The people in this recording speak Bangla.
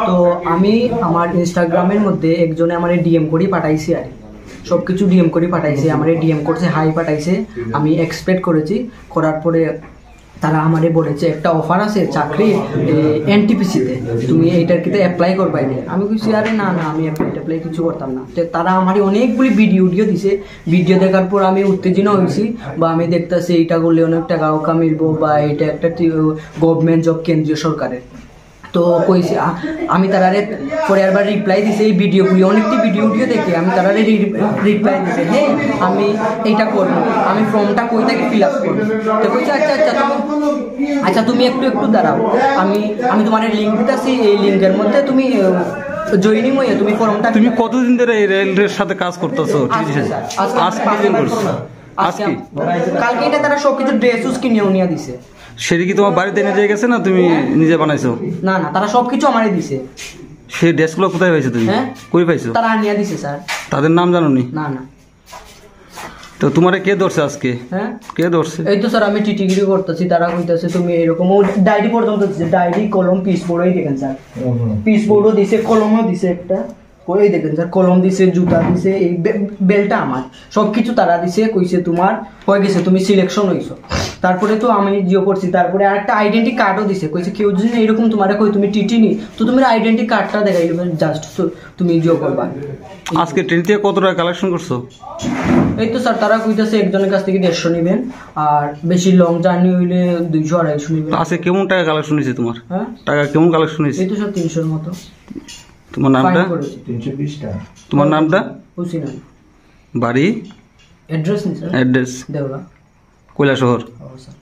তো আমি আমার ইনস্টাগ্রামের মধ্যে একজনে আমার ডিএম করে পাঠাইছি আর সবকিছু ডিএম করে পাঠাইছে, আমার ডিএম করছে, হাই পাঠাইছে। আমি এক্সপেক্ট করেছি, করার পরে তারা আমারে বলেছে একটা অফার আছে চাকরি এনটিপিসিতে, তুমি এইটার কিতে অ্যাপ্লাই করবাই না। আমি বলছি আরে না না, আমি অ্যাপ্লাই কিছু করতাম না। তো তারা আমার অনেকগুলি ভিডিও দিছে। ভিডিও দেখার পর আমি উত্তেজনা হয়েছি, বা আমি দেখতেছি এইটা করলে অনেক টাকাও কামিলবো, বা এটা একটা গভর্নমেন্ট জব কেন্দ্রীয় সরকারের। তো কইছি আমি তারারে পরে আবার রিপ্লাই দিছে, এই ভিডিওগুলি অনেকটি ভিডিও দেখে আমি তারারে রিপ্লাই দিছে, হ্যাঁ আমি এইটা করবো, আমি ফর্মটা কই থেকে ফিল আপ করবো। তো কইছে আচ্ছা তুমি একটু দাঁড়াও, আমি তোমার লিঙ্ক দিতেছি, এই লিঙ্কের মধ্যে তুমি জয়েনিং হয়ে তুমি ফর্মটা। তুমি কতদিন ধরে এই রেলের সাথে কাজ করতেছো? কালকে এটা তারা সবকিছু ড্রেস কিনেও নিয়ে দিছে। সেটা কি তোমার বাড়িতে এনে দিয়ে গেছে না তুমি নিজে বানাইছো? না না, তারা সবকিছু আমারই দিছে। সেই ড্রেসগুলো কোথায় পাইছো তুমি? হ্যাঁ কই পাইছো? তারা নিয়ে দিছে স্যার। তাদের নাম জানো নি? না না। তো তোমারে কে ধরছে আজকে? হ্যাঁ কে ধরছে? এই তো স্যার আমি টিটিগিরি করতেছি, তারা কইতাছে তুমি এরকম, ডায়েরি পর্যন্ত দিছে, ডায়েরি কলম পিস বোর্ডই দেখেন স্যার, পিস বোর্ডও দিছে, কলমও দিছে একটা, ওই দেখেন স্যার কলম দিছে, জুতা দিছে, এই বেলটা আমার, সবকিছু তারা দিছে। কইছে তোমার হয়ে গেছে, তুমি সিলেকশন হইছো। তারপরে তো আমি জিও করছি, তারপরে আরেকটা আইডেন্টি কার্ডও দিছে। কইছে কেউ যদি এরকম তোমার কই তুমি টিটি নি, তো তুমি আইডেন্টি কার্ডটা দেখাই দেবে, জাস্ট তুমি জিও করবা। আজকে ট্রেন থেকে কত টাকা কালেকশন করছো? এই তো স্যার তারা কইতাছে একজনের কাছ থেকে 150 নেবেন, আর বেশি লং জার্নি হইলে 200-250 নেবেন। আজকে কেমন টাকা কালেকশন হয়েছে তোমার? হ্যাঁ টাকা কেমন কালেকশন হয়েছে? এই তো স্যার 300-এর মতো। তোমার নামটা? 320 টাকা। তোমার নামটা? হুসিনা। বাড়ি? অ্যাড্রেস নি sir? Address Deola, Kailashahar. Sir.